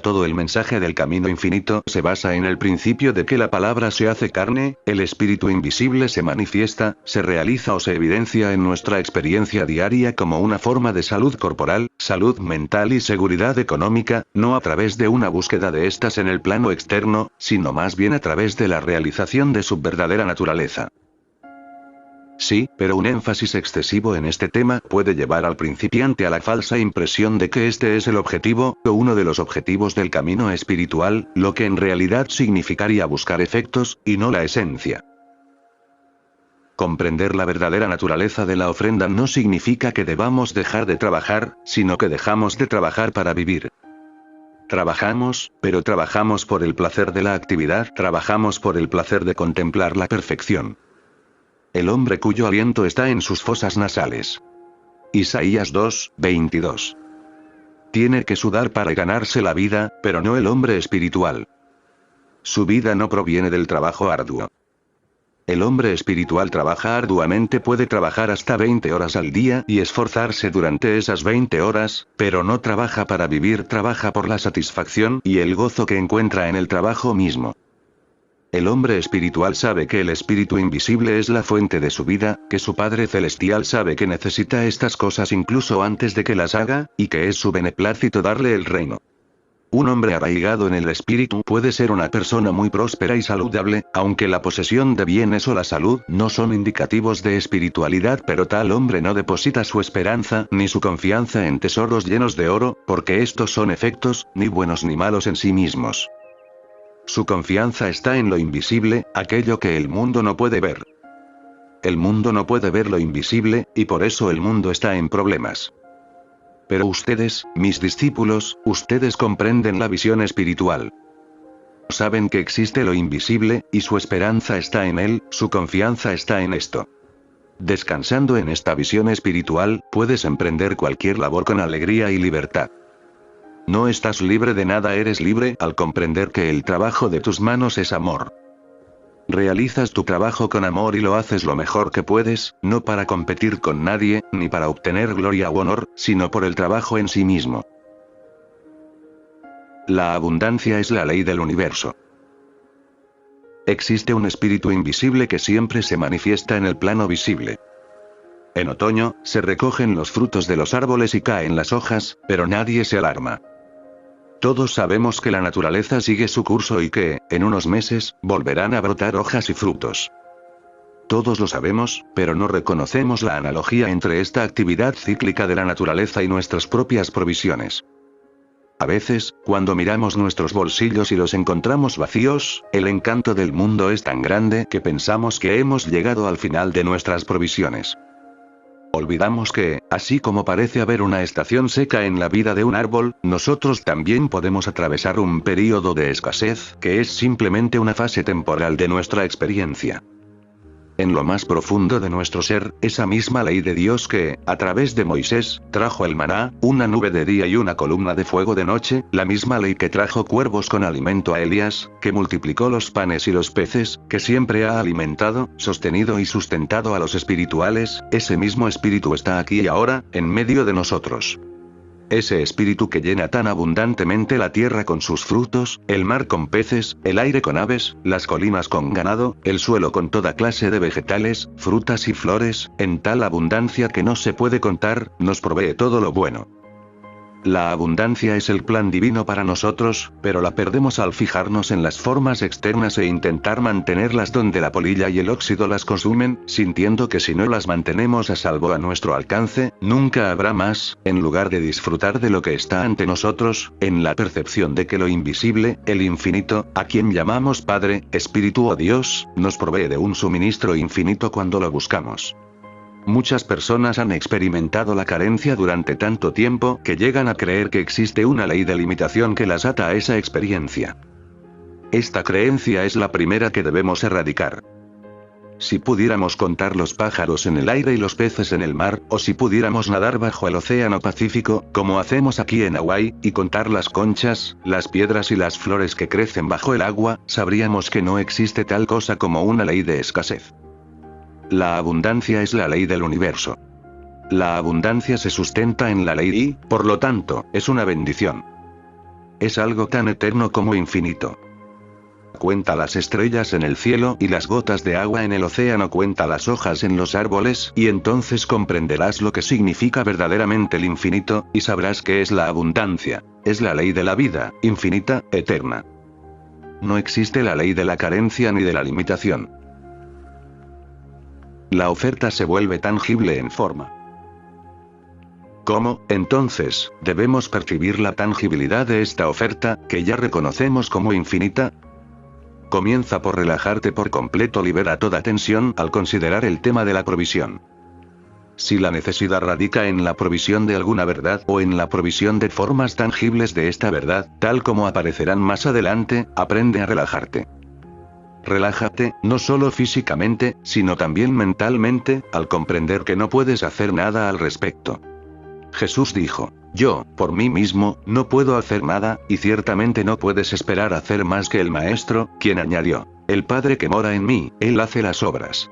Todo el mensaje del camino infinito se basa en el principio de que la palabra se hace carne, el espíritu invisible se manifiesta, se realiza o se evidencia en nuestra experiencia diaria como una forma de salud corporal, salud mental y seguridad económica, no a través de una búsqueda de estas en el plano externo, sino más bien a través de la realización de su verdadera naturaleza. Sí, pero un énfasis excesivo en este tema puede llevar al principiante a la falsa impresión de que este es el objetivo, o uno de los objetivos del camino espiritual, lo que en realidad significaría buscar efectos, y no la esencia. Comprender la verdadera naturaleza de la ofrenda no significa que debamos dejar de trabajar, sino que dejamos de trabajar para vivir. Trabajamos, pero trabajamos por el placer de la actividad, trabajamos por el placer de contemplar la perfección. El hombre cuyo aliento está en sus fosas nasales. Isaías 2:22. Tiene que sudar para ganarse la vida, pero no el hombre espiritual. Su vida no proviene del trabajo arduo. El hombre espiritual trabaja arduamente, puede trabajar hasta 20 horas al día y esforzarse durante esas 20 horas, pero no trabaja para vivir, trabaja por la satisfacción y el gozo que encuentra en el trabajo mismo. El hombre espiritual sabe que el espíritu invisible es la fuente de su vida, que su Padre Celestial sabe que necesita estas cosas incluso antes de que las haga, y que es su beneplácito darle el reino. Un hombre arraigado en el espíritu puede ser una persona muy próspera y saludable, aunque la posesión de bienes o la salud no son indicativos de espiritualidad, pero tal hombre no deposita su esperanza ni su confianza en tesoros llenos de oro, porque estos son efectos, ni buenos ni malos en sí mismos. Su confianza está en lo invisible, aquello que el mundo no puede ver. El mundo no puede ver lo invisible, y por eso el mundo está en problemas. Pero ustedes, mis discípulos, ustedes comprenden la visión espiritual. Saben que existe lo invisible, y su esperanza está en él, su confianza está en esto. Descansando en esta visión espiritual, puedes emprender cualquier labor con alegría y libertad. No estás libre de nada, eres libre al comprender que el trabajo de tus manos es amor. Realizas tu trabajo con amor y lo haces lo mejor que puedes, no para competir con nadie, ni para obtener gloria u honor, sino por el trabajo en sí mismo. La abundancia es la ley del universo. Existe un espíritu invisible que siempre se manifiesta en el plano visible. En otoño, se recogen los frutos de los árboles y caen las hojas, pero nadie se alarma. Todos sabemos que la naturaleza sigue su curso y que, en unos meses, volverán a brotar hojas y frutos. Todos lo sabemos, pero no reconocemos la analogía entre esta actividad cíclica de la naturaleza y nuestras propias provisiones. A veces, cuando miramos nuestros bolsillos y los encontramos vacíos, el encanto del mundo es tan grande que pensamos que hemos llegado al final de nuestras provisiones. Olvidamos que, así como parece haber una estación seca en la vida de un árbol, nosotros también podemos atravesar un período de escasez, que es simplemente una fase temporal de nuestra experiencia. En lo más profundo de nuestro ser, esa misma ley de Dios que, a través de Moisés, trajo el maná, una nube de día y una columna de fuego de noche, la misma ley que trajo cuervos con alimento a Elías, que multiplicó los panes y los peces, que siempre ha alimentado, sostenido y sustentado a los espirituales, ese mismo espíritu está aquí y ahora, en medio de nosotros. Ese espíritu que llena tan abundantemente la tierra con sus frutos, el mar con peces, el aire con aves, las colinas con ganado, el suelo con toda clase de vegetales, frutas y flores, en tal abundancia que no se puede contar, nos provee todo lo bueno. La abundancia es el plan divino para nosotros, pero la perdemos al fijarnos en las formas externas e intentar mantenerlas donde la polilla y el óxido las consumen, sintiendo que si no las mantenemos a salvo a nuestro alcance, nunca habrá más, en lugar de disfrutar de lo que está ante nosotros, en la percepción de que lo invisible, el infinito, a quien llamamos Padre, Espíritu o Dios, nos provee de un suministro infinito cuando lo buscamos. Muchas personas han experimentado la carencia durante tanto tiempo que llegan a creer que existe una ley de limitación que las ata a esa experiencia. Esta creencia es la primera que debemos erradicar. Si pudiéramos contar los pájaros en el aire y los peces en el mar, o si pudiéramos nadar bajo el océano Pacífico, como hacemos aquí en Hawái, y contar las conchas, las piedras y las flores que crecen bajo el agua, sabríamos que no existe tal cosa como una ley de escasez. La abundancia es la ley del universo. La abundancia se sustenta en la ley y, por lo tanto, es una bendición. Es algo tan eterno como infinito. Cuenta las estrellas en el cielo y las gotas de agua en el océano, cuenta las hojas en los árboles, y entonces comprenderás lo que significa verdaderamente el infinito, y sabrás que es la abundancia. Es la ley de la vida, infinita, eterna. No existe la ley de la carencia ni de la limitación. La oferta se vuelve tangible en forma. ¿Cómo, entonces, debemos percibir la tangibilidad de esta oferta, que ya reconocemos como infinita? Comienza por relajarte por completo, libera toda tensión al considerar el tema de la provisión. Si la necesidad radica en la provisión de alguna verdad o en la provisión de formas tangibles de esta verdad, tal como aparecerán más adelante, aprende a relajarte. Relájate, no solo físicamente, sino también mentalmente, al comprender que no puedes hacer nada al respecto. Jesús dijo: yo, por mí mismo, no puedo hacer nada, y ciertamente no puedes esperar hacer más que el Maestro, quien añadió: el Padre que mora en mí, Él hace las obras.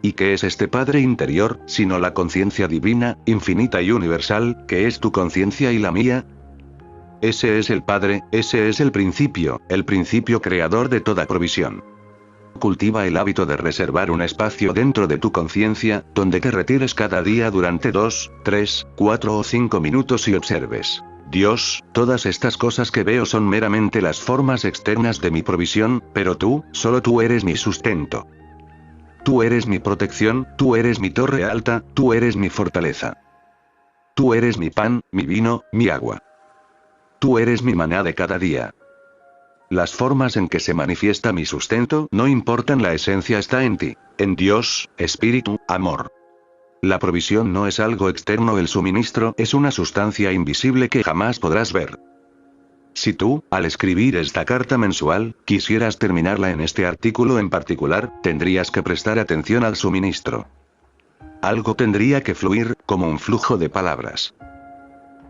¿Y qué es este Padre interior, sino la conciencia divina, infinita y universal, que es tu conciencia y la mía? Ese es el Padre, ese es el principio creador de toda provisión. Cultiva el hábito de reservar un espacio dentro de tu conciencia, donde te retires cada día durante 2, 3, 4 o 5 minutos y observes: Dios, todas estas cosas que veo son meramente las formas externas de mi provisión, pero tú, solo tú eres mi sustento. Tú eres mi protección, tú eres mi torre alta, tú eres mi fortaleza. Tú eres mi pan, mi vino, mi agua. Tú eres mi maná de cada día. Las formas en que se manifiesta mi sustento no importan, la esencia está en ti, en Dios, Espíritu, Amor. La provisión no es algo externo, el suministro es una sustancia invisible que jamás podrás ver. Si tú, al escribir esta carta mensual, quisieras terminarla en este artículo en particular, tendrías que prestar atención al suministro. Algo tendría que fluir, como un flujo de palabras.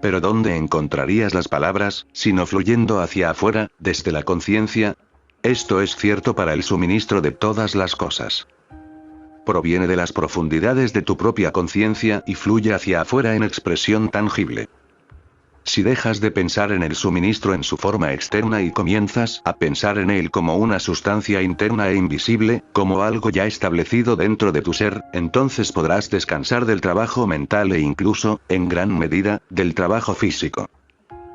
Pero ¿dónde encontrarías las palabras, sino fluyendo hacia afuera, desde la conciencia? Esto es cierto para el suministro de todas las cosas. Proviene de las profundidades de tu propia conciencia y fluye hacia afuera en expresión tangible. Si dejas de pensar en el suministro en su forma externa y comienzas a pensar en él como una sustancia interna e invisible, como algo ya establecido dentro de tu ser, entonces podrás descansar del trabajo mental e incluso, en gran medida, del trabajo físico.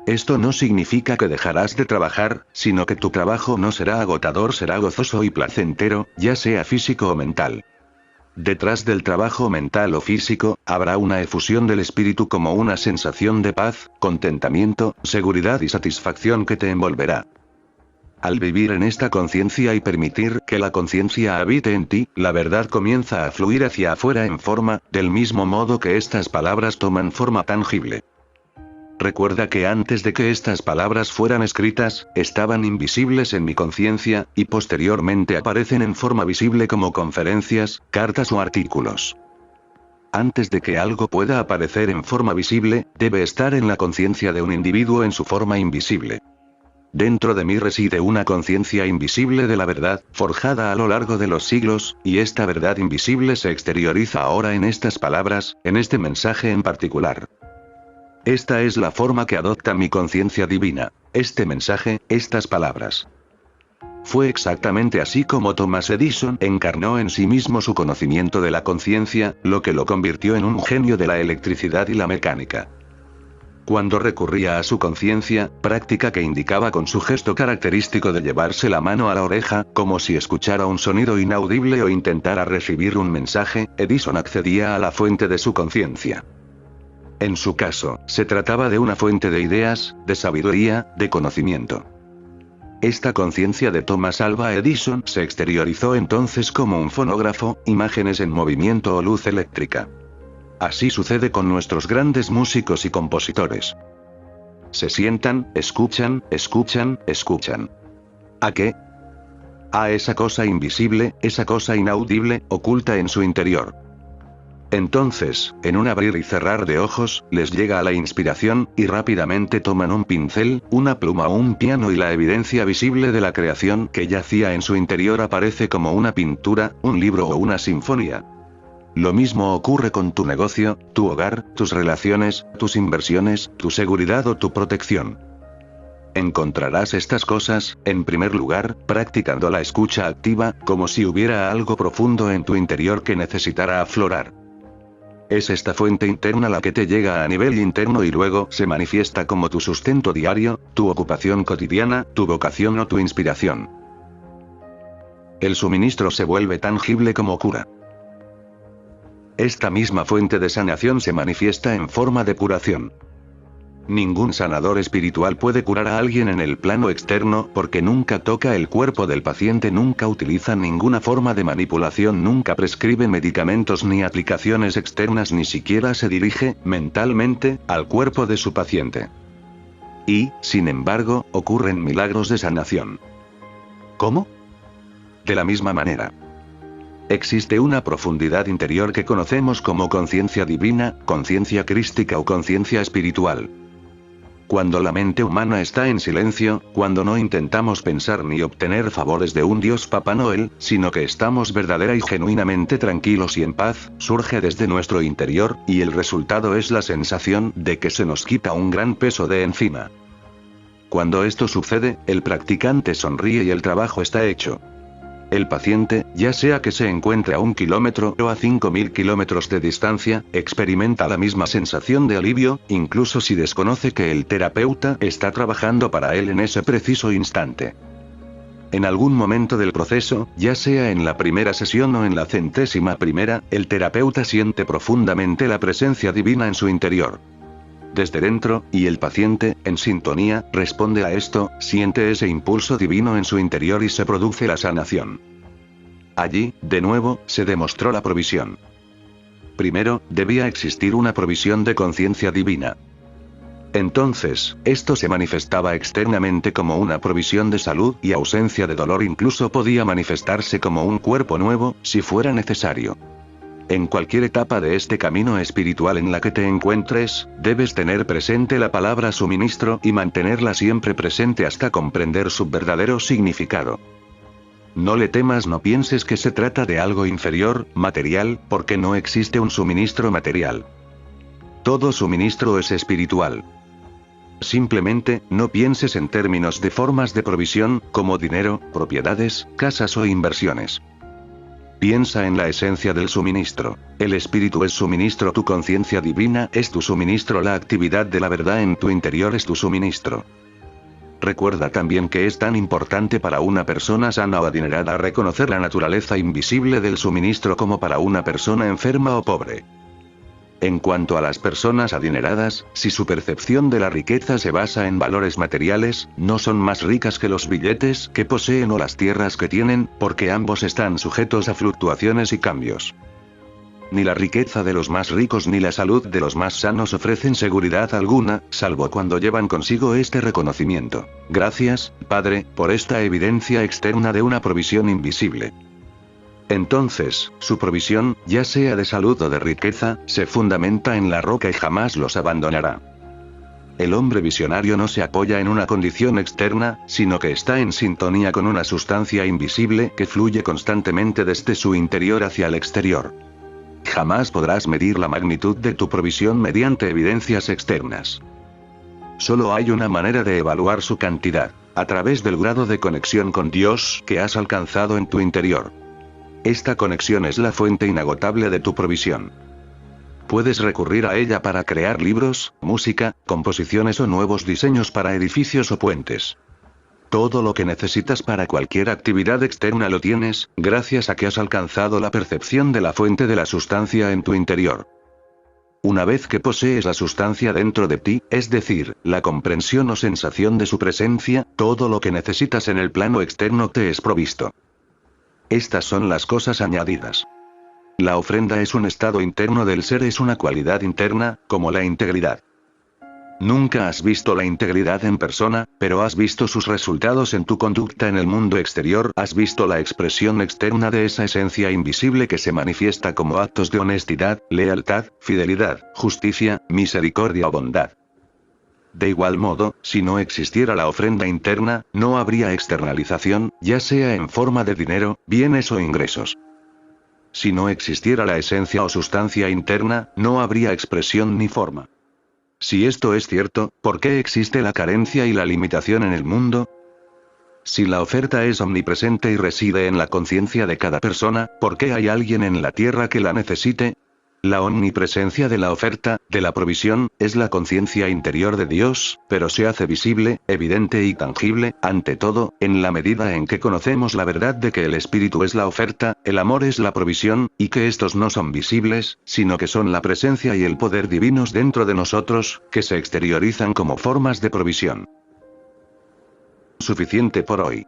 Esto no significa que dejarás de trabajar, sino que tu trabajo no será agotador, será gozoso y placentero, ya sea físico o mental. Detrás del trabajo mental o físico, habrá una efusión del espíritu, como una sensación de paz, contentamiento, seguridad y satisfacción que te envolverá. Al vivir en esta conciencia y permitir que la conciencia habite en ti, la verdad comienza a fluir hacia afuera en forma, del mismo modo que estas palabras toman forma tangible. Recuerda que antes de que estas palabras fueran escritas, estaban invisibles en mi conciencia, y posteriormente aparecen en forma visible como conferencias, cartas o artículos. Antes de que algo pueda aparecer en forma visible, debe estar en la conciencia de un individuo en su forma invisible. Dentro de mí reside una conciencia invisible de la verdad, forjada a lo largo de los siglos, y esta verdad invisible se exterioriza ahora en estas palabras, en este mensaje en particular. Esta es la forma que adopta mi conciencia divina. Este mensaje, estas palabras. Fue exactamente así como Thomas Edison encarnó en sí mismo su conocimiento de la conciencia, lo que lo convirtió en un genio de la electricidad y la mecánica. Cuando recurría a su conciencia, práctica que indicaba con su gesto característico de llevarse la mano a la oreja, como si escuchara un sonido inaudible o intentara recibir un mensaje, Edison accedía a la fuente de su conciencia. En su caso, se trataba de una fuente de ideas, de sabiduría, de conocimiento. Esta conciencia de Thomas Alva Edison se exteriorizó entonces como un fonógrafo, imágenes en movimiento o luz eléctrica. Así sucede con nuestros grandes músicos y compositores. Se sientan, escuchan, escuchan, escuchan. ¿A qué? A esa cosa invisible, esa cosa inaudible, oculta en su interior. Entonces, en un abrir y cerrar de ojos, les llega la inspiración, y rápidamente toman un pincel, una pluma o un piano y la evidencia visible de la creación que yacía en su interior aparece como una pintura, un libro o una sinfonía. Lo mismo ocurre con tu negocio, tu hogar, tus relaciones, tus inversiones, tu seguridad o tu protección. Encontrarás estas cosas, en primer lugar, practicando la escucha activa, como si hubiera algo profundo en tu interior que necesitara aflorar. Es esta fuente interna la que te llega a nivel interno y luego se manifiesta como tu sustento diario, tu ocupación cotidiana, tu vocación o tu inspiración. El suministro se vuelve tangible como cura. Esta misma fuente de sanación se manifiesta en forma de curación. Ningún sanador espiritual puede curar a alguien en el plano externo porque nunca toca el cuerpo del paciente, nunca utiliza ninguna forma de manipulación, nunca prescribe medicamentos ni aplicaciones externas, ni siquiera se dirige, mentalmente, al cuerpo de su paciente. Y, sin embargo, ocurren milagros de sanación. ¿Cómo? De la misma manera. Existe una profundidad interior que conocemos como conciencia divina, conciencia crística o conciencia espiritual. Cuando la mente humana está en silencio, cuando no intentamos pensar ni obtener favores de un Dios Papá Noel, sino que estamos verdadera y genuinamente tranquilos y en paz, surge desde nuestro interior, y el resultado es la sensación de que se nos quita un gran peso de encima. Cuando esto sucede, el practicante sonríe y el trabajo está hecho. El paciente, ya sea que se encuentre a 1 kilómetro o a 5000 kilómetros de distancia, experimenta la misma sensación de alivio, incluso si desconoce que el terapeuta está trabajando para él en ese preciso instante. En algún momento del proceso, ya sea en la primera sesión o en la 100ª, el terapeuta siente profundamente la presencia divina en su interior. Desde dentro, y el paciente, en sintonía, responde a esto, siente ese impulso divino en su interior y se produce la sanación. Allí, de nuevo, se demostró la provisión. Primero, debía existir una provisión de conciencia divina. Entonces, esto se manifestaba externamente como una provisión de salud y ausencia de dolor, incluso podía manifestarse como un cuerpo nuevo, si fuera necesario. En cualquier etapa de este camino espiritual en la que te encuentres, debes tener presente la palabra suministro y mantenerla siempre presente hasta comprender su verdadero significado. No le temas, no pienses que se trata de algo inferior, material, porque no existe un suministro material. Todo suministro es espiritual. Simplemente, no pienses en términos de formas de provisión, como dinero, propiedades, casas o inversiones. Piensa en la esencia del suministro. El espíritu es suministro, tu conciencia divina es tu suministro, la actividad de la verdad en tu interior es tu suministro. Recuerda también que es tan importante para una persona sana o adinerada reconocer la naturaleza invisible del suministro como para una persona enferma o pobre. En cuanto a las personas adineradas, si su percepción de la riqueza se basa en valores materiales, no son más ricas que los billetes que poseen o las tierras que tienen, porque ambos están sujetos a fluctuaciones y cambios. Ni la riqueza de los más ricos ni la salud de los más sanos ofrecen seguridad alguna, salvo cuando llevan consigo este reconocimiento. Gracias, Padre, por esta evidencia externa de una provisión invisible. Entonces, su provisión, ya sea de salud o de riqueza, se fundamenta en la roca y jamás los abandonará. El hombre visionario no se apoya en una condición externa, sino que está en sintonía con una sustancia invisible que fluye constantemente desde su interior hacia el exterior. Jamás podrás medir la magnitud de tu provisión mediante evidencias externas. Solo hay una manera de evaluar su cantidad, a través del grado de conexión con Dios que has alcanzado en tu interior. Esta conexión es la fuente inagotable de tu provisión. Puedes recurrir a ella para crear libros, música, composiciones o nuevos diseños para edificios o puentes. Todo lo que necesitas para cualquier actividad externa lo tienes, gracias a que has alcanzado la percepción de la fuente de la sustancia en tu interior. Una vez que posees la sustancia dentro de ti, es decir, la comprensión o sensación de su presencia, todo lo que necesitas en el plano externo te es provisto. Estas son las cosas añadidas. La ofrenda es un estado interno del ser, es una cualidad interna, como la integridad. Nunca has visto la integridad en persona, pero has visto sus resultados en tu conducta en el mundo exterior, has visto la expresión externa de esa esencia invisible que se manifiesta como actos de honestidad, lealtad, fidelidad, justicia, misericordia o bondad. De igual modo, si no existiera la ofrenda interna, no habría externalización, ya sea en forma de dinero, bienes o ingresos. Si no existiera la esencia o sustancia interna, no habría expresión ni forma. Si esto es cierto, ¿por qué existe la carencia y la limitación en el mundo? Si la oferta es omnipresente y reside en la conciencia de cada persona, ¿por qué hay alguien en la Tierra que la necesite? La omnipresencia de la oferta, de la provisión, es la conciencia interior de Dios, pero se hace visible, evidente y tangible, ante todo, en la medida en que conocemos la verdad de que el espíritu es la oferta, el amor es la provisión, y que estos no son visibles, sino que son la presencia y el poder divinos dentro de nosotros, que se exteriorizan como formas de provisión. Suficiente por hoy.